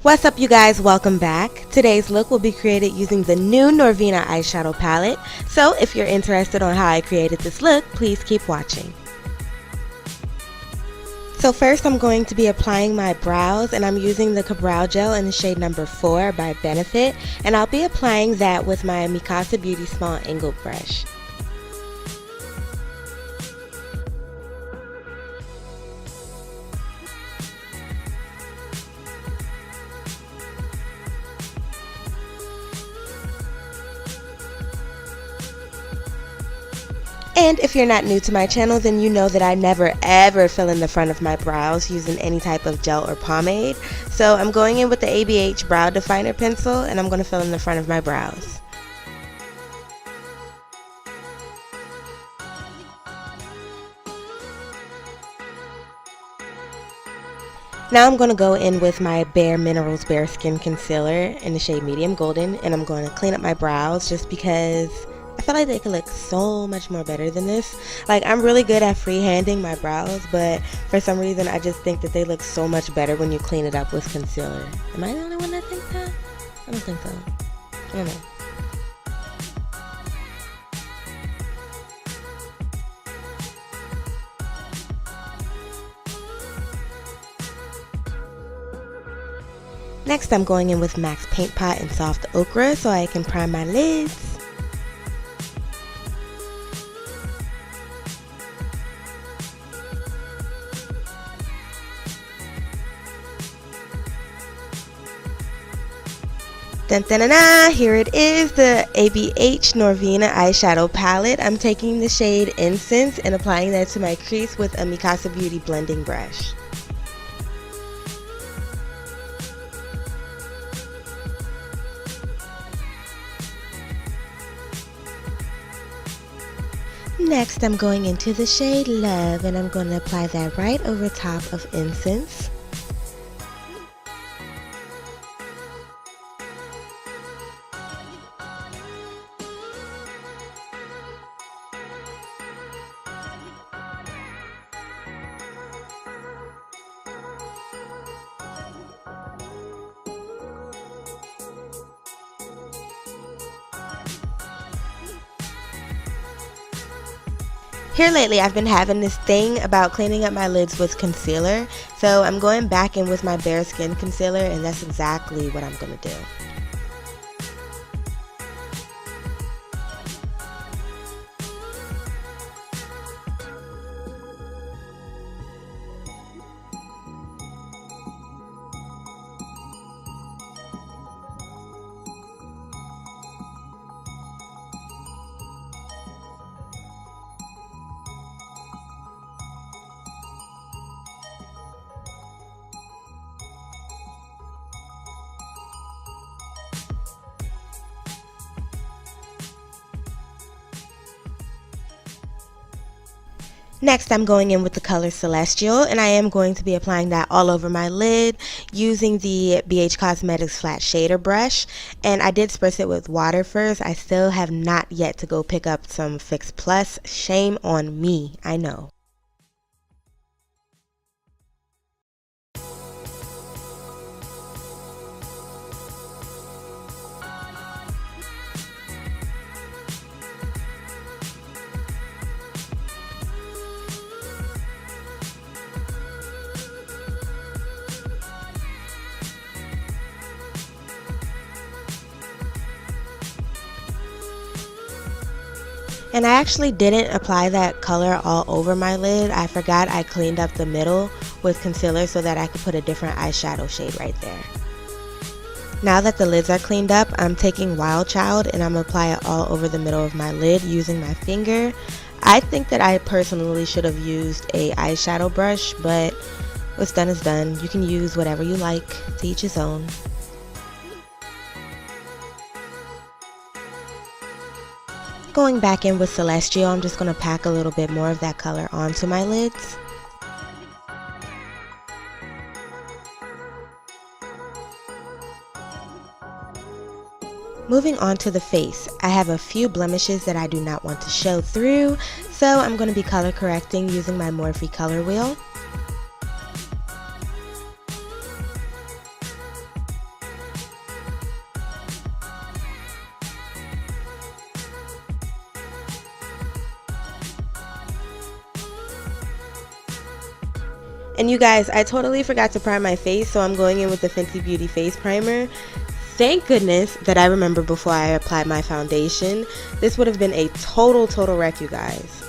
What's up, you guys? Welcome back. Today's look will be created using the new Norvina eyeshadow palette. So if you're interested on how I created this look, please keep watching. So first I'm going to be applying my brows, and I'm using the brow gel in the shade number 4 by Benefit, and I'll be applying that with my M.A.C Beauty small angled brush. And if you're not new to my channel, then you know that I never ever fill in the front of my brows using any type of gel or pomade. So I'm going in with the ABH Brow Definer Pencil, and I'm going to fill in the front of my brows. Now I'm going to go in with my Bare Minerals BareSkin Concealer in the shade Medium Golden, and I'm going to clean up my brows just because I feel like they could look so much more better than this. Like, I'm really good at freehanding my brows, but for some reason I just think that they look so much better when you clean it up with concealer. Am I the only one that thinks that? I don't think so. I don't know. Next, I'm going in with M.A.C Paint Pot in Soft Ochre so I can prime my lids. Dun, dun, dun, dun. Here it is, the ABH Norvina eyeshadow palette. I'm taking the shade Incense and applying that to my crease with a M.A.C Beauty blending brush. Next, I'm going into the shade Love, and I'm going to apply that right over top of Incense. Here lately, I've been having this thing about cleaning up my lids with concealer, so I'm going back in with my BareSkin concealer, and that's exactly what I'm going to do. Next, I'm going in with the color Celestial, and I am going to be applying that all over my lid using the BH Cosmetics flat shader brush. And I did spritz it with water first. I still have not yet to go pick up some Fix Plus. Shame on me, I know. And I actually didn't apply that color all over my lid. I forgot I cleaned up the middle with concealer so that I could put a different eyeshadow shade right there. Now that the lids are cleaned up, I'm taking Wild Child and I'm going to apply it all over the middle of my lid using my finger. I think that I personally should have used a eyeshadow brush, but what's done is done. You can use whatever you like, to each his own. Going back in with Celestial, I'm just going to pack a little bit more of that color onto my lids. Moving on to the face, I have a few blemishes that I do not want to show through, so I'm going to be color correcting using my Morphe color wheel. And you guys, I totally forgot to prime my face, so I'm going in with the Fenty Beauty Face Primer. Thank goodness that I remember before I applied my foundation. This would have been a total wreck, you guys.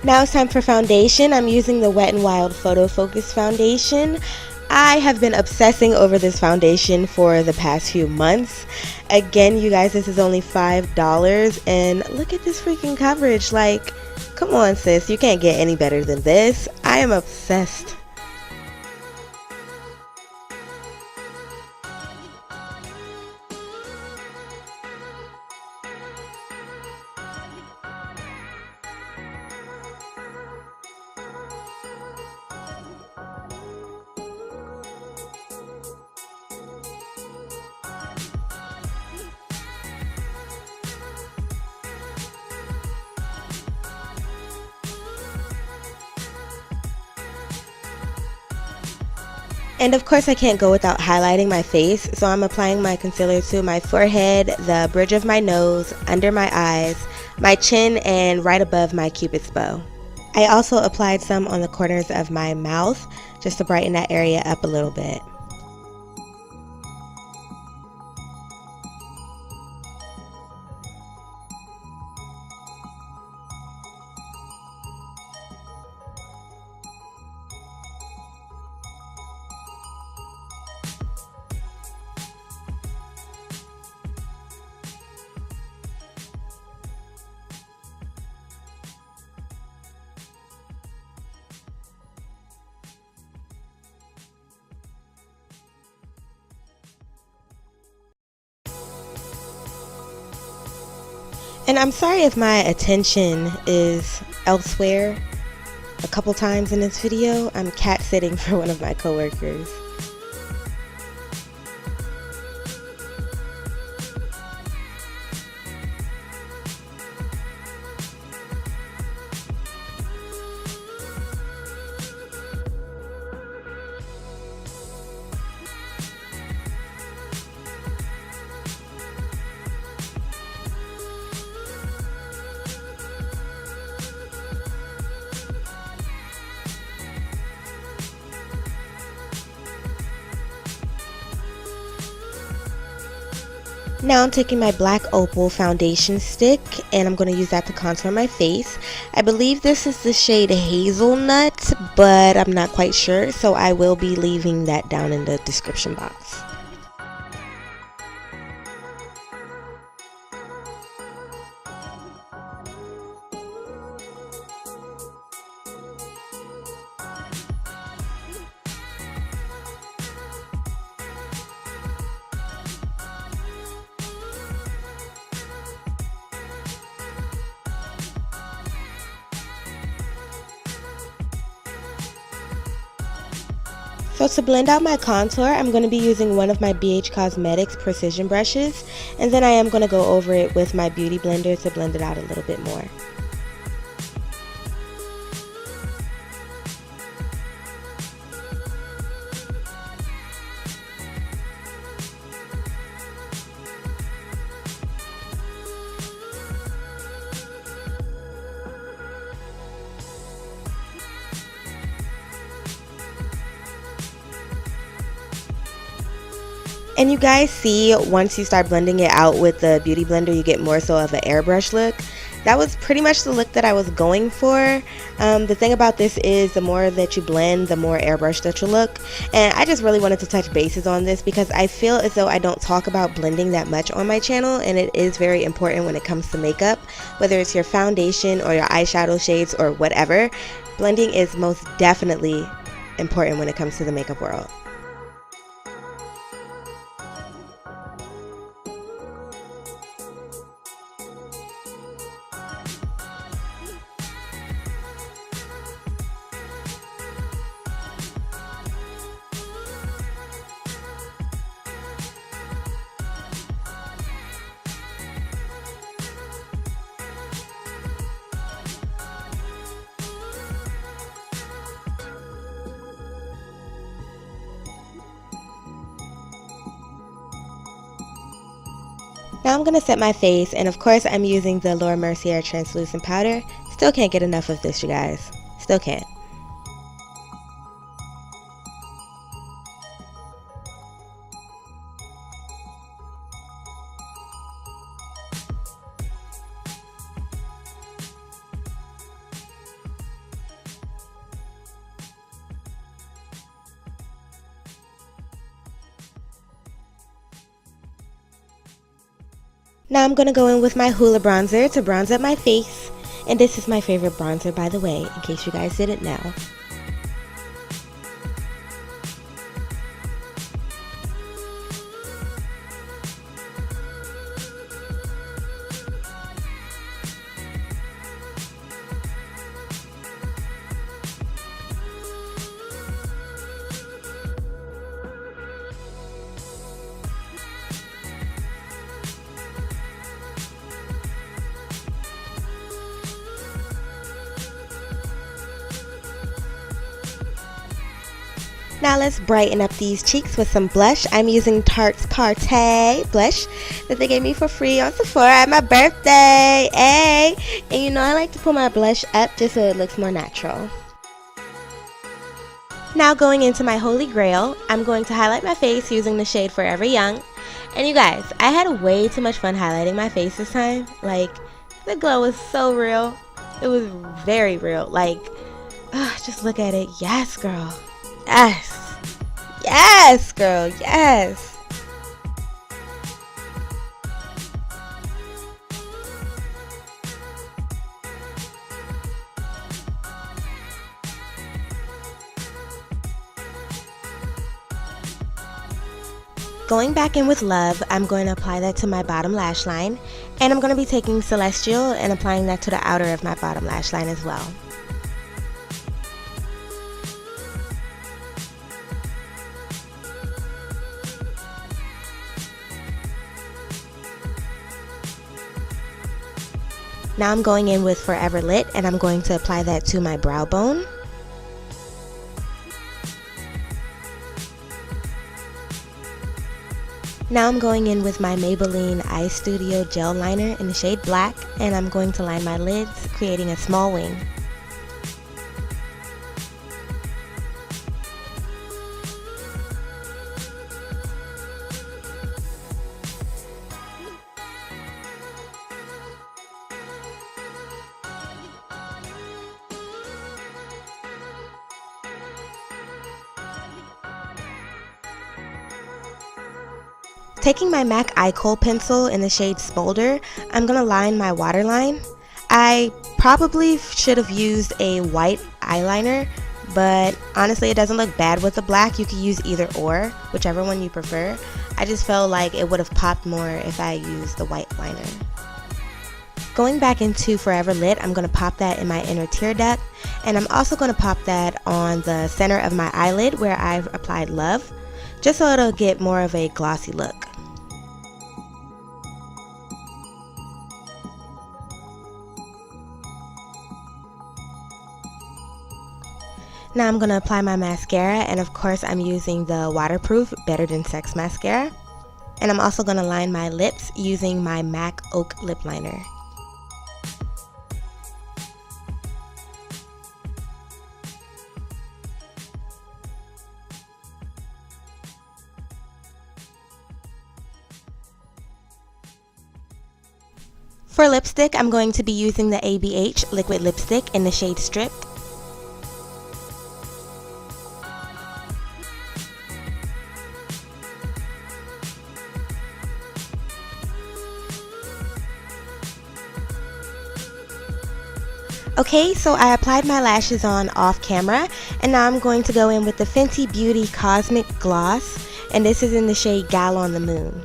Now it's time for foundation. I'm using the Wet n Wild Photo Focus foundation. I have been obsessing over this foundation for the past few months. Again, you guys, this is only $5, and look at this freaking coverage. Like, come on, sis, you can't get any better than this. I am obsessed. And of course I can't go without highlighting my face, so I'm applying my concealer to my forehead, the bridge of my nose, under my eyes, my chin, and right above my cupid's bow. I also applied some on the corners of my mouth just to brighten that area up a little bit. And I'm sorry if my attention is elsewhere a couple times in this video. I'm cat sitting for one of my coworkers. Now I'm taking my black Opal foundation stick and I'm going to use that to contour my face. I believe this is the shade Hazelnut, but I'm not quite sure, so I will be leaving that down in the description box. So to blend out my contour, I'm going to be using one of my BH Cosmetics precision brushes, and then I am going to go over it with my beauty blender to blend it out a little bit more. And you guys see, once you start blending it out with the beauty blender, you get more so of an airbrush look. That was pretty much the look that I was going for. The thing about this is the more that you blend, the more airbrush that you look. And I just really wanted to touch bases on this because I feel as though I don't talk about blending that much on my channel, and it is very important when it comes to makeup. Whether it's your foundation or your eyeshadow shades or whatever, blending is most definitely important when it comes to the makeup world. Now I'm going to set my face, and of course I'm using the Mercier translucent powder. Still can't get enough of this, you guys. Still can't. Now I'm going to go in with my Hoola bronzer to bronze up my face. And this is my favorite bronzer, by the way, in case you guys didn't know. Now let's brighten up these cheeks with some blush. I'm using Tarte's Partayyy blush that they gave me for free on Sephora at my birthday. Hey! And you know I like to put my blush up just so it looks more natural. Now going into my holy grail, I'm going to highlight my face using the shade Forever Young. And you guys, I had way too much fun highlighting my face this time. Like, the glow was so real. It was very real. Like, just look at it. Yes, girl. Yes. Yes, girl. Yes. Going back in with Love, I'm going to apply that to my bottom lash line. And I'm going to be taking Celestial and applying that to the outer of my bottom lash line as well. Now I'm going in with Forever Lit, and I'm going to apply that to my brow bone. Now I'm going in with my Maybeline Eyestudio gel liner in the shade Black, and I'm going to line my lids, creating a small wing. Taking my MAC eye kohl pencil in the shade Smolder, I'm going to line my waterline. I probably should have used a white eyeliner, but honestly it doesn't look bad with the black. You could use either or, whichever one you prefer. I just felt like it would have popped more if I used the white liner. Going back into Forever Lit, I'm going to pop that in my inner tear duct, and I'm also going to pop that on the center of my eyelid where I've applied Love, just so it'll get more of a glossy look. Now I'm going to apply my mascara, and of course I'm using the waterproof Better Than Sex mascara. And I'm also going to line my lips using my MAC Oak lip liner. For lipstick, I'm going to be using the ABH liquid lipstick in the shade Strip. Okay, so I applied my lashes on off camera, and now I'm going to go in with the Fenty Beauty Cosmic Gloss, and this is in the shade Gal on the Moon.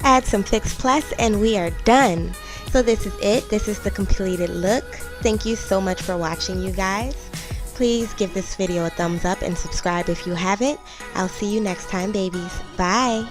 Add some Fix Plus and we are done. So this is it. This is the completed look. Thank you so much for watching, you guys. Please give this video a thumbs up and subscribe if you haven't. I'll see you next time, babies. Bye.